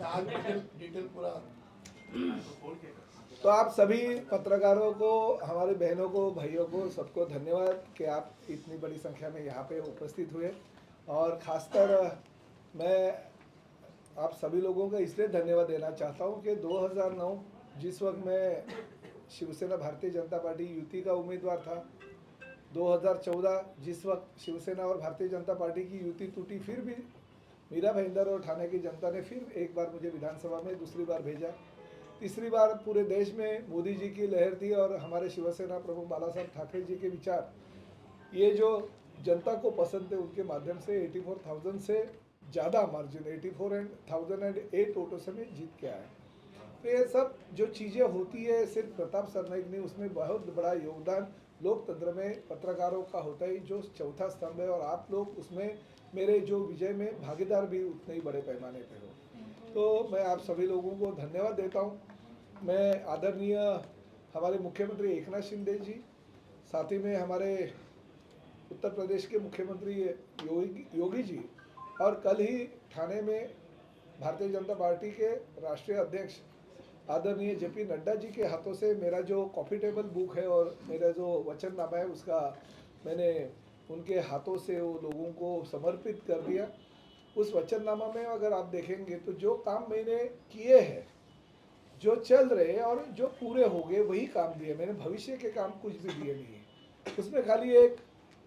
Detail पूरा। तो आप सभी पत्रकारों को, हमारे बहनों को, भाइयों को, सबको धन्यवाद कि आप इतनी बड़ी संख्या में यहाँ पे उपस्थित हुए। और ख़ासकर मैं आप सभी लोगों का इसलिए धन्यवाद देना चाहता हूँ कि 2009 जिस वक्त मैं शिवसेना भारतीय जनता पार्टी युति का उम्मीदवार था, 2014 जिस वक्त शिवसेना और भारतीय जनता पार्टी की युति टूटी, फिर भी मीरा भाईंदर और ठाणे की जनता ने फिर एक बार मुझे विधानसभा में दूसरी बार भेजा। तीसरी बार पूरे देश में मोदी जी की लहर थी और हमारे शिवसेना प्रमुख बाला साहब ठाकरे जी के विचार, ये जो जनता को पसंद थे, उनके माध्यम से 84,000 से ज़्यादा मार्जिन, 84,008 वोटों से मैं जीत के आया। तो ये सब जो चीज़ें होती है, सिर्फ प्रताप सरनाइक नहीं, उसमें बहुत बड़ा योगदान लोकतंत्र में पत्रकारों का होता है, जो चौथा स्तंभ है। और आप लोग उसमें मेरे जो विजय में भागीदार भी उतने ही बड़े पैमाने पर हो। तो मैं आप सभी लोगों को धन्यवाद देता हूँ। मैं आदरणीय हमारे मुख्यमंत्री एकनाथ शिंदे जी, साथ ही में हमारे उत्तर प्रदेश के मुख्यमंत्री योगी जी, और कल ही ठाणे में भारतीय जनता पार्टी के राष्ट्रीय अध्यक्ष आदरणीय जेपी नड्डा जी के हाथों से मेरा जो कॉफ़ी टेबल बुक है और मेरा जो वचननामा है, उसका मैंने उनके हाथों से वो लोगों को समर्पित कर दिया। उस वचननामा में अगर आप देखेंगे तो जो काम मैंने किए हैं, जो चल रहे और जो पूरे हो गए, वही काम दिए मैंने। भविष्य के काम कुछ भी दिए नहीं है। उसमें खाली एक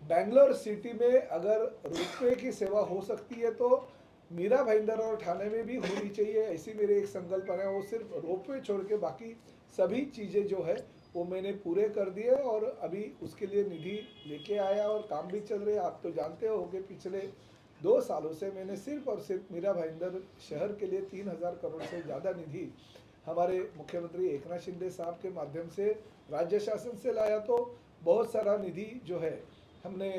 बैंगलोर सिटी में अगर रोपवे की सेवा हो सकती है तो मीरा भाईंदर और ठाणे में भी होनी चाहिए, ऐसी मेरी एक संकल्पना है। वो सिर्फ रोपवे छोड़ के बाकी सभी चीज़ें जो है वो मैंने पूरे कर दिए और अभी उसके लिए निधि लेके आया और काम भी चल रहे हैं। आप तो जानते हो कि पिछले 2 सालों से मैंने सिर्फ और सिर्फ मीरा भाईंदर शहर के लिए 3,000 करोड़ से ज़्यादा निधि हमारे मुख्यमंत्री एकनाथ शिंदे साहब के माध्यम से राज्य शासन से लाया। तो बहुत सारा निधि जो है हमने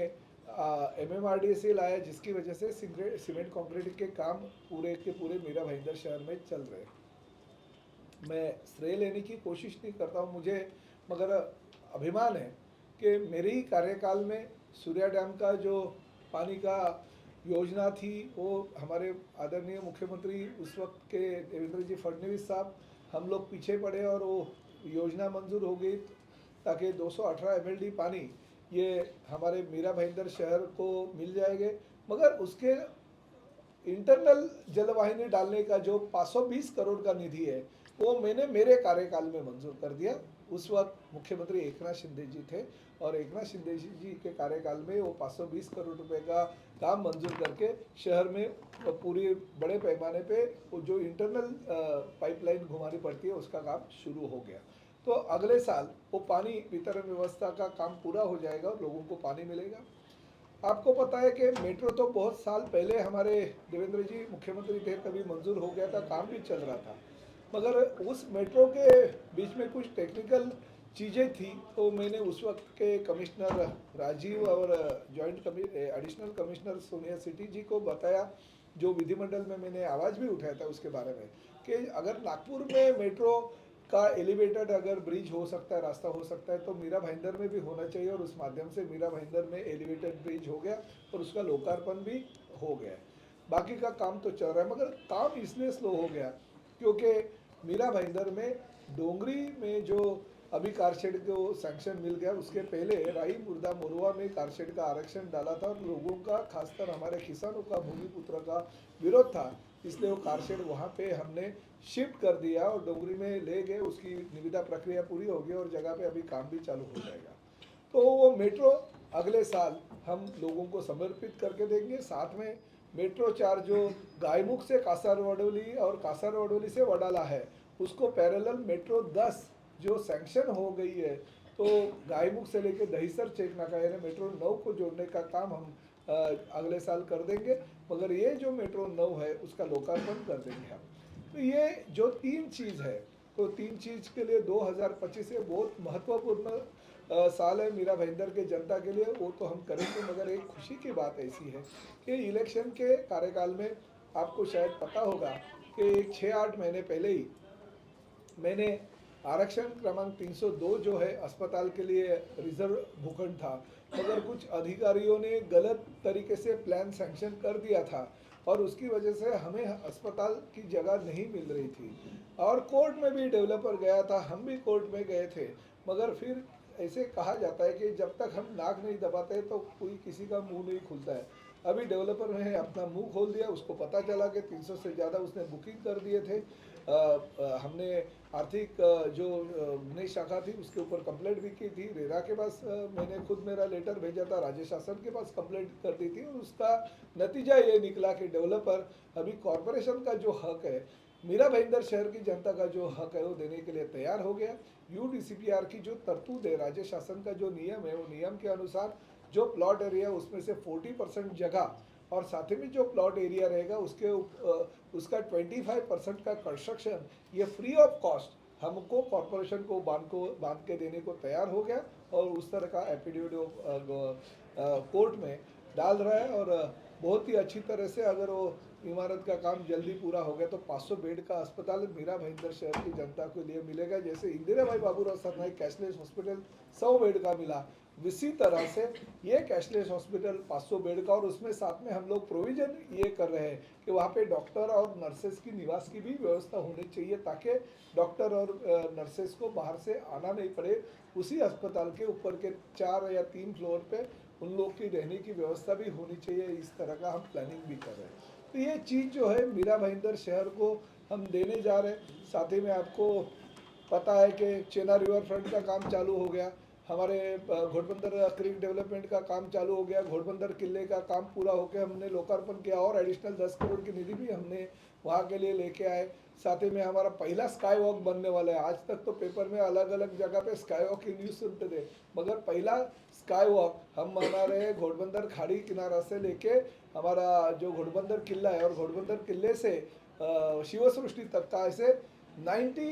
MMRDA से लाया, जिसकी वजह से सीमेंट कंक्रीट के काम पूरे के पूरे मीरा भाईंदर शहर में चल रहे हैं। मैं श्रेय लेने की कोशिश नहीं करता हूँ, मुझे मगर अभिमान है कि मेरे ही कार्यकाल में सूर्या डैम का जो पानी का योजना थी, वो हमारे आदरणीय मुख्यमंत्री उस वक्त के देवेंद्र जी फडणवीस साहब, हम लोग पीछे पड़े और वो योजना मंजूर हो गई, ताकि 218 MLD पानी ये हमारे मीरा भाईंदर शहर को मिल जाएंगे। मगर उसके इंटरनल जलवाहिनी डालने का जो 520 करोड़ का निधि है, वो मैंने मेरे कार्यकाल में मंजूर कर दिया। उस वक्त मुख्यमंत्री एकनाथ शिंदे जी थे और एकनाथ शिंदे जी के कार्यकाल में वो 520 करोड़ रुपए का काम मंजूर करके शहर में पूरी बड़े पैमाने पे वो जो इंटरनल पाइपलाइन घुमानी पड़ती है, उसका काम शुरू हो गया। तो अगले साल वो पानी वितरण व्यवस्था का काम पूरा हो जाएगा और लोगों को पानी मिलेगा। आपको पता है कि मेट्रो तो बहुत साल पहले हमारे देवेंद्र जी मुख्यमंत्री थे तभी मंजूर हो गया था, काम भी चल रहा था। मगर उस मेट्रो के बीच में कुछ टेक्निकल चीज़ें थी, तो मैंने उस वक्त के कमिश्नर राजीव और एडिशनल कमिश्नर सोनिया सिटी जी को बताया, जो विधिमंडल में मैंने आवाज़ भी उठाया था उसके बारे में, कि अगर नागपुर में मेट्रो का एलिवेटेड अगर ब्रिज हो सकता है, रास्ता हो सकता है, तो मीरा भाईंदर में भी होना चाहिए। और उस माध्यम से मीरा भाईंदर में एलिवेटेड ब्रिज हो गया और उसका लोकार्पण भी हो गया। बाकी का काम तो चल रहा है, मगर काम इसलिए स्लो हो गया क्योंकि मीरा भाईंदर में डोंगरी में जो अभी कारशेड को सैंक्शन मिल गया, उसके पहले राई मुर्दा मोरुआ में कारशेड का आरक्षण डाला था और लोगों का, खासकर हमारे किसानों का, भूमिपुत्र का विरोध था, इसलिए वो कारशेड वहाँ पे हमने शिफ्ट कर दिया और डोंगरी में ले गए। उसकी निविदा प्रक्रिया पूरी हो गई और जगह पे अभी काम भी चालू हो जाएगा। तो वो मेट्रो अगले साल हम लोगों को समर्पित करके देंगे। साथ में मेट्रो 4 जो गायमुख से कासारवडोली और कासारवडोली से वडाला है, उसको पैरेलल मेट्रो 10 जो सैंक्शन हो गई है, तो गायमुख से लेकर दहीसर चेकनाका यानी मेट्रो 9 को जोड़ने का काम हम अगले साल कर देंगे। मगर ये जो मेट्रो 9 है उसका लोकार्पण कर देंगे हम। तो ये जो 3 चीज़ है, तो 3 चीज़ के लिए 2025 ये बहुत महत्वपूर्ण साल है मीरा भाईंदर के जनता के लिए, वो तो हम करेंगे। मगर एक खुशी की बात ऐसी है कि इलेक्शन के कार्यकाल में आपको शायद पता होगा कि 6-8 महीने पहले ही मैंने आरक्षण क्रमांक 302 जो है अस्पताल के लिए रिजर्व भूखंड था, मगर कुछ अधिकारियों ने गलत तरीके से प्लान सैंक्शन कर दिया था, और उसकी वजह से हमें अस्पताल की जगह नहीं मिल रही थी। और कोर्ट में भी डेवलपर गया था, हम भी कोर्ट में गए थे, मगर फिर ऐसे कहा जाता है कि जब तक हम नाक नहीं दबाते तो कोई किसी का मुंह नहीं खुलता है। अभी डेवलपर ने अपना मुंह खोल दिया, उसको पता चला कि 300 से ज़्यादा उसने बुकिंग कर दिए थे। हमने आर्थिक जो गुनेश शाखा थी उसके ऊपर कंप्लेंट भी की थी, रेरा के पास मैंने खुद मेरा लेटर भेजा था, राज्य शासन के पास कंप्लेंट कर दी थी, और उसका नतीजा ये निकला कि डेवलपर अभी कॉरपोरेशन का जो हक है, मीरा भाईंदर शहर की जनता का जो हक है वो देने के लिए तैयार हो गया। यूडीसीपीआर की जो तरतूद है, राज्य शासन का जो नियम है, वो नियम के अनुसार जो प्लॉट एरिया उसमें से 40% जगह और साथ ही में जो प्लॉट एरिया रहेगा उसका 25% का कंस्ट्रक्शन ये फ्री ऑफ कॉस्ट हमको कॉरपोरेशन को बांध के देने को तैयार हो गया, और उस तरह का एफिडेविट कोर्ट में डाल रहा है। और बहुत ही अच्छी तरह से अगर वो इमारत का काम जल्दी पूरा हो गया तो 500 बेड का अस्पताल मीरा भाईंदर शहर की जनता के लिए मिलेगा। जैसे इंदिरा भाई Baburao Sarnaik cashless hospital 100 bed का मिला, इसी तरह से ये कैशलेस हॉस्पिटल 500 बेड का, और उसमें साथ में हम लोग प्रोविजन ये कर रहे हैं कि वहाँ पे डॉक्टर और नर्सेस की निवास की भी व्यवस्था होनी चाहिए, ताकि डॉक्टर और नर्सेस को बाहर से आना नहीं पड़े। उसी अस्पताल के ऊपर के 4 या 3 फ्लोर पे उन लोग की रहने की व्यवस्था भी होनी चाहिए। इस तरह का हम प्लानिंग भी कर रहे हैं। तो ये चीज़ जो है मीरा भाईंदर शहर को हम देने जा रहे हैं। साथ ही में आपको पता है कि चेना रिवर फ्रंट का काम चालू हो गया, हमारे घोड़बंदर क्रीक डेवलपमेंट का काम चालू हो गया, घोड़बंदर किले का काम पूरा होकर हमने लोकार्पण किया, और एडिशनल 10 करोड़ की निधि भी हमने वहाँ के लिए लेके आए। साथ ही में हमारा पहला स्काई वॉक बनने वाला है। आज तक तो पेपर में अलग अलग जगह पे स्काई वॉक की न्यूज़ सुनते थे, मगर पहला स्काई वॉक हम मना रहे हैं घोड़बंदर खाड़ी किनारा से लेके हमारा जो घोड़बंदर किला है, और घोड़बंदर किले से शिवसृष्टि तक का ऐसे 900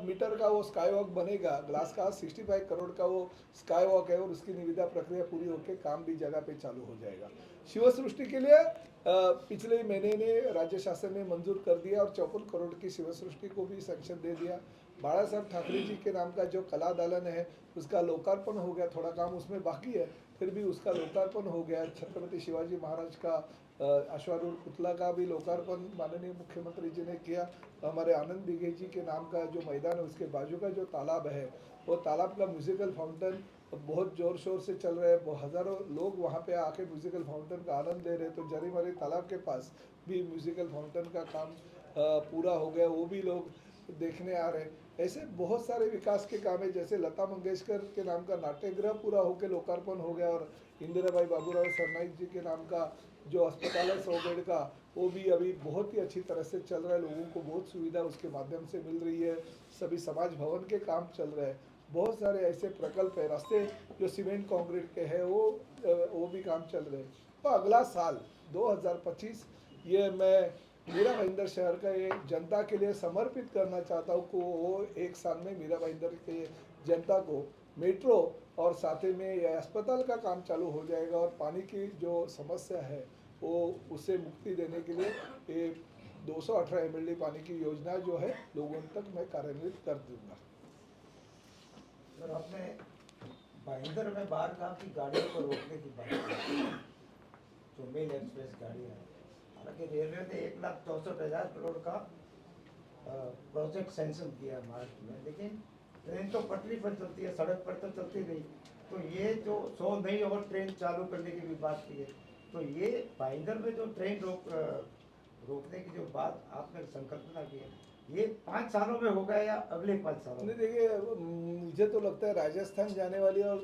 मीटर का वो स्काई वॉक बनेगा। ग्लास का 65 करोड़ का वो स्काई वॉक है, और उसकी निविदा प्रक्रिया पूरी होकर काम भी जगह पे चालू हो जाएगा। शिव सृष्टि के लिए पिछले महीने ने राज्य शासन ने मंजूर कर दिया, और 54 करोड़ की शिव सृष्टि को भी सैंक्शन दे दिया। बाला साहब ठाकरे जी के नाम का जो कला दालन है उसका लोकार्पण हो गया, थोड़ा काम उसमें बाकी है, फिर भी उसका लोकार्पण हो गया। छत्रपति शिवाजी महाराज का अश्वारूढ़ पुतला का भी लोकार्पण माननीय मुख्यमंत्री जी ने किया। तो हमारे आनंद दिघे जी के नाम का जो मैदान है उसके बाजू का जो तालाब है, वो तालाब का म्यूजिकल फाउंटेन बहुत ज़ोर शोर से चल रहे हैं, हज़ारों लोग वहाँ पे आके म्यूजिकल फाउंटेन का आनंद ले रहे हैं। तो जरीमरी तालाब के पास भी म्यूजिकल फाउंटेन का काम पूरा हो गया, वो भी लोग देखने आ रहे हैं। ऐसे बहुत सारे विकास के काम है, जैसे लता मंगेशकर के नाम का नाट्यगृह पूरा होकर लोकार्पण हो गया, और इंदिरा भाई बाबूराव सरनाईक जी के नाम का जो अस्पताल है 100 बेड का, वो भी अभी बहुत ही अच्छी तरह से चल रहा है, लोगों को बहुत सुविधा उसके माध्यम से मिल रही है। सभी समाज भवन के काम चल रहे हैं, बहुत सारे ऐसे प्रकल्प है, रास्ते जो सीमेंट कंक्रीट के हैं वो भी काम चल रहे हैं। तो अगला साल 2025 ये मैं मीरा भाईंदर शहर का ये जनता के लिए समर्पित करना चाहता हूँ कि वो एक साल में मीरा भाईंदर के जनता को मेट्रो और साथ ही में यह अस्पताल का काम चालू हो जाएगा, और पानी की जो समस्या है वो उससे मुक्ति देने के लिए ये 218 MLD पानी की योजना जो है लोगों तक मैं कार्यान्वित कर दूंगा। सर, आपने भाईंदर में बाहर काम की गाड़ियों को रोकने की बात की, जो मेल एक्सप्रेस गाड़ियाँ हैं। हालांकि रेलवे ने 1,64,000 करोड़ का प्रोजेक्ट सैंक्शन किया महाराष्ट्र में, लेकिन ट्रेन तो पटरी पर चलती है, सड़क पर तो चलती नहीं। तो ये जो 100 नई और ट्रेन चालू करने की भी बात की है, तो ये भाईंदर में जो ट्रेन रोकने की जो बात आपने संकल्पना की है, ये 5 सालों में होगा या अगले 5 सालों में? देखिए, मुझे तो लगता है राजस्थान जाने वाली और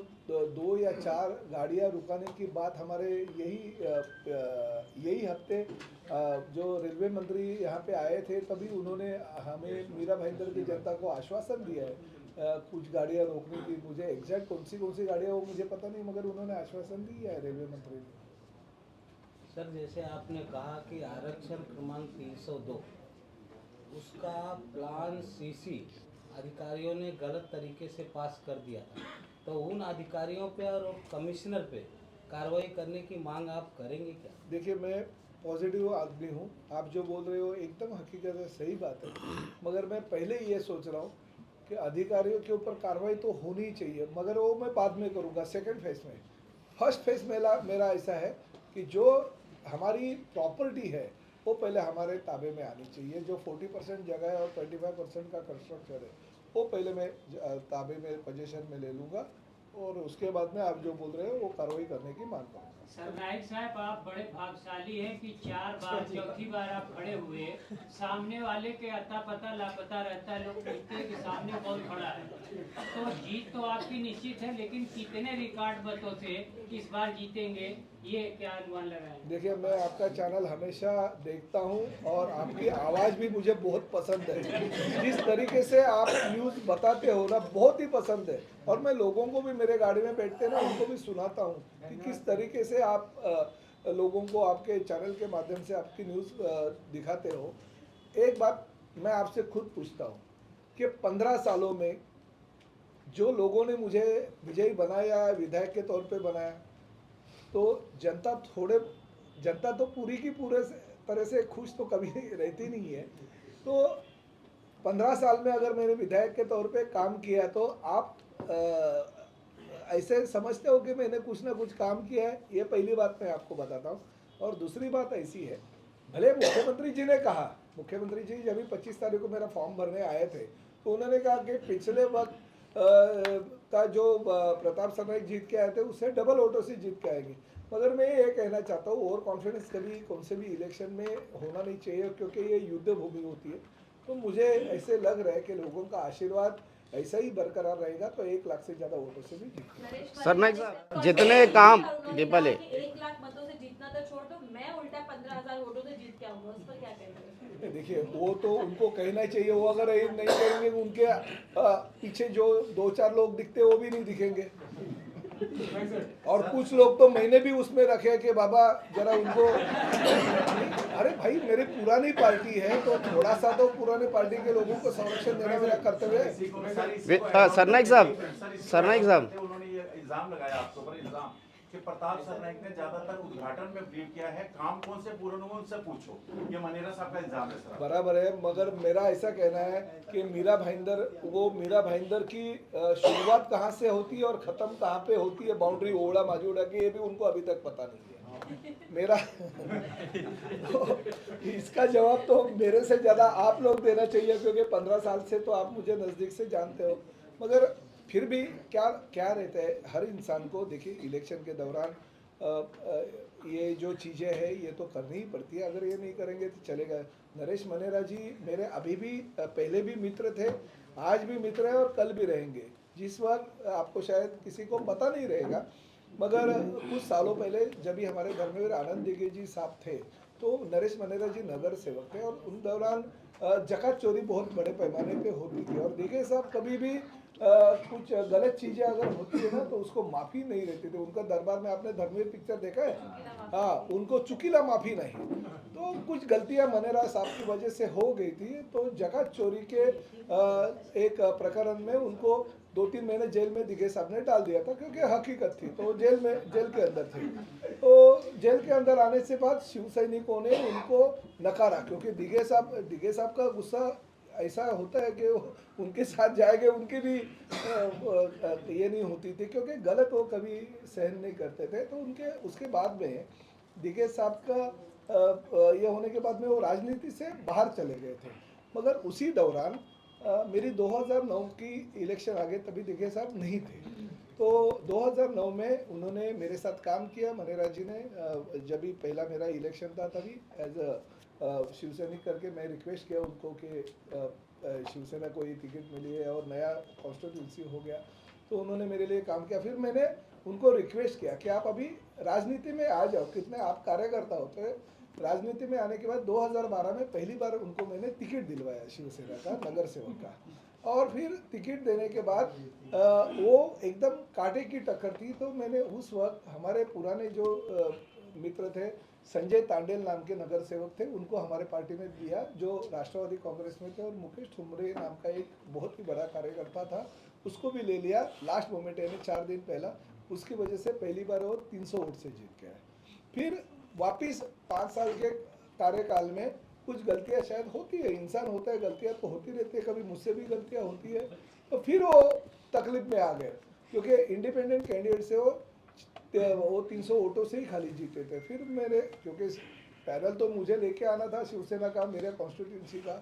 2 या 4 गाड़ियां रुकाने की बात हमारे यही हफ्ते जो रेलवे मंत्री यहाँ पे आए थे तभी उन्होंने हमें मीरा भाईंदर की जनता को आश्वासन दिया है कुछ गाड़ियां रोकने की। मुझे एग्जैक्ट कौन सी गाड़ियाँ वो मुझे पता नहीं, मगर उन्होंने आश्वासन दिया है रेलवे मंत्री ने। सर, जैसे आपने कहा कि आरक्षण क्रमांक 302 उसका प्लान सीसी अधिकारियों ने गलत तरीके से पास कर दिया था, तो उन अधिकारियों पे और कमिश्नर पे कार्रवाई करने की मांग आप करेंगे क्या? देखिए, मैं पॉजिटिव आदमी हूँ, आप जो बोल रहे हो एकदम हकीकत है, सही बात है, मगर मैं पहले ये सोच रहा हूँ कि अधिकारियों के ऊपर कार्रवाई तो होनी ही चाहिए, मगर वो मैं बाद में करूँगा सेकंड फेज में। फर्स्ट फेज मेरा ऐसा है कि जो हमारी प्रॉपर्टी है वो पहले हमारे ताबे में आनी चाहिए। जो 40% जगह है और 25% का कंस्ट्रक्चर है वो पहले मैं ताबे में पोजीशन में ले लूँगा और उसके बाद में आप जो बोल रहे हो वो कार्रवाई करने की मांग करूँगा। सरनाइक साहब, आप बड़े भाग्यशाली हैं कि 4 बार चौथी बार आप खड़े हुए, सामने वाले के अता पता लापता रहता है, लोग पूछते हैं कि सामने कौन खड़ा है। तो जीत तो आपकी निश्चित है, लेकिन कितने रिकॉर्ड मतों से इस बार जीतेंगे, ये क्या अनुमान लगाएं? देखिए, मैं आपका चैनल हमेशा देखता हूं और आपकी आवाज़ भी मुझे बहुत पसंद है। जिस तरीके से आप न्यूज़ बताते हो ना, बहुत ही पसंद है। और मैं लोगों को भी, मेरे गाड़ी में बैठते ना, उनको भी सुनाता हूं कि किस तरीके से आप लोगों को आपके चैनल के माध्यम से आपकी न्यूज़ दिखाते हो। एक बात मैं आपसे खुद पूछता हूँ कि 15 सालों में जो लोगों ने मुझे विजयी बनाया, विधायक के तौर पे बनाया, तो जनता तो पूरी की पूरे तरह से खुश तो कभी रहती नहीं है। तो 15 साल में अगर मैंने विधायक के तौर पे काम किया तो आप ऐसे समझते हो कि मैंने कुछ ना कुछ काम किया है। ये पहली बात मैं आपको बताता हूँ। और दूसरी बात ऐसी है, भले मुख्यमंत्री जी ने कहा, मुख्यमंत्री जी जब भी 25 तारीख को मेरा फॉर्म भरने आए थे तो उन्होंने कहा कि पिछले वक्त का जो प्रताप सरनाइक जीत के आए थे उससे डबल वोटों से जीत के आएंगे। मगर मैं ये कहना चाहता हूँ, ओवर कॉन्फिडेंस कभी कौन से भी इलेक्शन में होना नहीं चाहिए, क्योंकि ये युद्ध भूमि होती है। तो मुझे ऐसे लग रहा है कि लोगों का आशीर्वाद ऐसा ही बरकरार रहेगा तो 1 लाख से ज़्यादा वोटों से भी जीत। सरनाइक साहब, जितने काम दीपाली 1 लाख मतों से जीतना तो छोड़ दो, मैं उल्टा 15,000 वोटों से जीत के आऊंगा, उस पर क्या कहेंगे? देखिए, वो तो उनको कहना चाहिए। वो अगर ये नहीं करेंगे, उनके पीछे जो 2-4 लोग दिखते वो भी नहीं दिखेंगे। और कुछ लोग तो मैंने भी उसमें रखे कि बाबा जरा उनको अरे भाई, मेरी पुरानी पार्टी है तो थोड़ा सा तो पुरानी पार्टी के लोगों को संरक्षण देना मेरा कर्तव्य है। सरनाइक साहब उन्होंने ये इल्जाम लगाया आपके ऊपर, इल्जाम कि प्रताप सरनाइक ने ज्यादातर उद्घाटन में ब्रीफ किया है, काम कौन से पूर्ण हुए उनसे पूछो। ये मनेरा साहब का इल्जाम है सर। बराबर है, मगर मेरा ऐसा कहना है कि मीरा भाईंदर की शुरुआत कहाँ से होती है और ख़त्म कहाँ पे होती है, बाउंड्री ओड़ा माजोड़ा की, ये भी उनको अभी तक पता नहीं है। मेरा तो इसका जवाब तो मेरे से ज़्यादा आप लोग देना चाहिए, क्योंकि 15 साल से तो आप मुझे नज़दीक से जानते हो। मगर फिर भी क्या रहता है, हर इंसान को देखिए इलेक्शन के दौरान ये जो चीज़ें हैं ये तो करनी ही पड़ती है। अगर ये नहीं करेंगे तो चलेगा। नरेश मनेरा जी मेरे अभी भी, पहले भी मित्र थे, आज भी मित्र हैं और कल भी रहेंगे। जिस वक्त आपको शायद किसी को पता नहीं रहेगा, मगर कुछ सालों पहले जब भी हमारे धर्मवीर आनंद दिघे जी साहब थे तो नरेश मनेरा जी नगर सेवक थे और उन दौरान जकात चोरी बहुत बड़े पैमाने पे होती थी। और दिघे साहब कभी भी कुछ गलत चीज़ें अगर होती है ना तो उसको माफ़ी नहीं रहती थी। उनका दरबार में आपने धर्मवीर पिक्चर देखा है? हाँ, उनको चुकीला माफ़ी नहीं। तो कुछ गलतियां मनेरा साहब की वजह से हो गई थी। तो जकात चोरी के एक प्रकरण में उनको 2-3 महीने जेल में दिघे साहब ने डाल दिया था, क्योंकि हकीकत थी। तो जेल के अंदर थे। तो जेल के अंदर आने से बाद शिव सैनिकों ने उनको नकारा, क्योंकि दिघे साहब का गुस्सा ऐसा होता है कि उनके साथ जाएंगे, उनकी भी ये नहीं होती थी, क्योंकि गलत वो कभी सहन नहीं करते थे। तो उनके उसके बाद में दिघे साहब का ये होने के बाद में वो राजनीति से बाहर चले गए थे। मगर उसी दौरान मेरी 2009 की इलेक्शन आ गए, तभी दिघे साहब नहीं थे। तो 2009 में उन्होंने मेरे साथ काम किया। मनेरा जी ने जब भी पहला मेरा इलेक्शन था तभी एज अ शिवसैनिक करके मैं रिक्वेस्ट किया उनको कि शिवसेना को ये टिकट मिली है और नया कॉन्स्टिट्यूंसी हो गया। तो उन्होंने मेरे लिए काम किया। फिर मैंने उनको रिक्वेस्ट किया कि आप अभी राजनीति में आ जाओ, कितने आप कार्यकर्ता होते हैं। राजनीति में आने के बाद 2012 में पहली बार उनको मैंने टिकट दिलवाया शिवसेना का, नगर सेवक का। और फिर टिकट देने के बाद वो एकदम कांटे की टक्कर थी। तो मैंने उस वक्त हमारे पुराने जो मित्र थे, संजय तांडेल नाम के नगर सेवक थे, उनको हमारे पार्टी में दिया, जो राष्ट्रवादी कांग्रेस में थे। और मुकेश ठुमरे नाम का एक बहुत ही बड़ा कार्यकर्ता था, उसको भी ले लिया लास्ट मोमेंट, यानी 4 दिन पहला। उसकी वजह से पहली बार वो 300 वोट से जीत गया। फिर वापिस 5 साल के कार्यकाल में कुछ गलतियां शायद होती है, इंसान होता है, गलतियां तो होती रहती है, कभी मुझसे भी गलतियां होती है। तो फिर वो तकलीफ में आ गए, क्योंकि इंडिपेंडेंट कैंडिडेट से वो वो 300 वोटों से ही खाली जीते थे। फिर मेरे, क्योंकि पैनल तो मुझे लेके आना था शिवसेना का, मेरे कॉन्स्टिट्यूंसी का,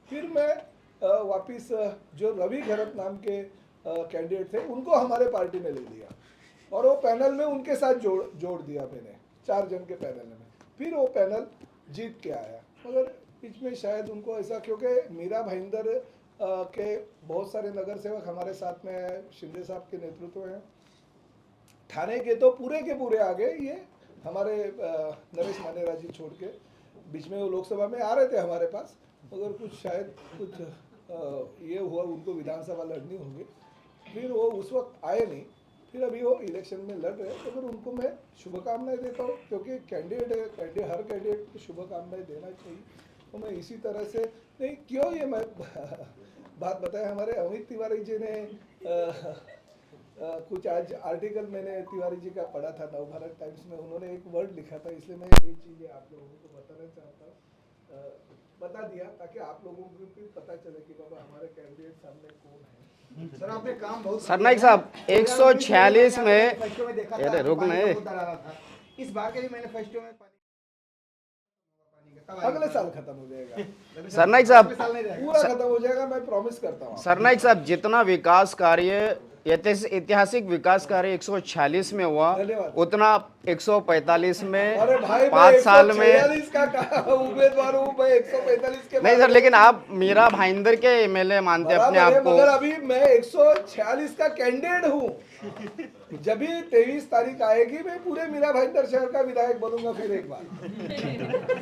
फिर मैं वापस जो रवि घरत नाम के कैंडिडेट थे उनको हमारे पार्टी में ले लिया और वो पैनल में उनके साथ जोड़ दिया मैंने, 4 जन के पैनल में। फिर वो पैनल जीत के आया, मगर बीच में शायद उनको ऐसा, क्योंकि मीरा भाईंदर के बहुत सारे नगर सेवक हमारे साथ में है, शिंदे साहब के नेतृत्व में, थाने के तो पूरे के पूरे आ गए, ये हमारे नरेश मानेरा जी छोड़ के। बीच में वो लोकसभा में आ रहे थे हमारे पास, मगर कुछ शायद कुछ ये हुआ, उनको विधानसभा लड़नी होगी, फिर वो उस वक्त आए नहीं। फिर अभी वो इलेक्शन में लड़ रहे हैं, तो फिर उनको मैं शुभकामनाएं देता हूँ, क्योंकि कैंडिडेट है, हर कैंडिडेट को शुभकामनाएं देना चाहिए। तो मैं इसी तरह से नहीं, क्यों ये मैं बात बताया, हमारे अमित तिवारी जी ने कुछ आज आर्टिकल मैंने तिवारी जी का पढ़ा था नवभारत टाइम्स में, उन्होंने एक वर्ड लिखा था, इसलिए मैं एक चीज़ आप लोगों को बताना चाहता हूँ, बता दिया ताकि आप लोगों को भी पता चले कि बाबा हमारे कैंडिडेट सामने कौन है। सर आपने काम बहुत सरनाइक साहब 146 में मैनिफेस्टो में देखा था, अरे रुक पानी नहीं। का मुद्दा डाला था। इस बार के भी मैनिफेस्टो में पानी का कब आएगा? अगले साल खत्म हो जाएगा, सरनाइक साहब अगले साल नहीं रहेगा। पूरा खत्म हो जाएगा, मैं प्रॉमिस करता हूँ। सरनाइक साहब जितना विकास कार्य ऐतिहासिक विकास कार्य 146 में हुआ, धन्यवाद। उतना 145 में अरे भाई 5 साल में 146 का उम्मीदवार हूँ, मैं 145 के नहीं सर, लेकिन आप मीरा भाईंदर के एमएलए मानते अपने बराबर है, आप को। मगर अभी मैं 146 का कैंडिडेट हूँ। जब भी 23 तारीख आएगी मैं पूरे मीरा भाईंदर शहर का विधायक बनूंगा फिर एक बार।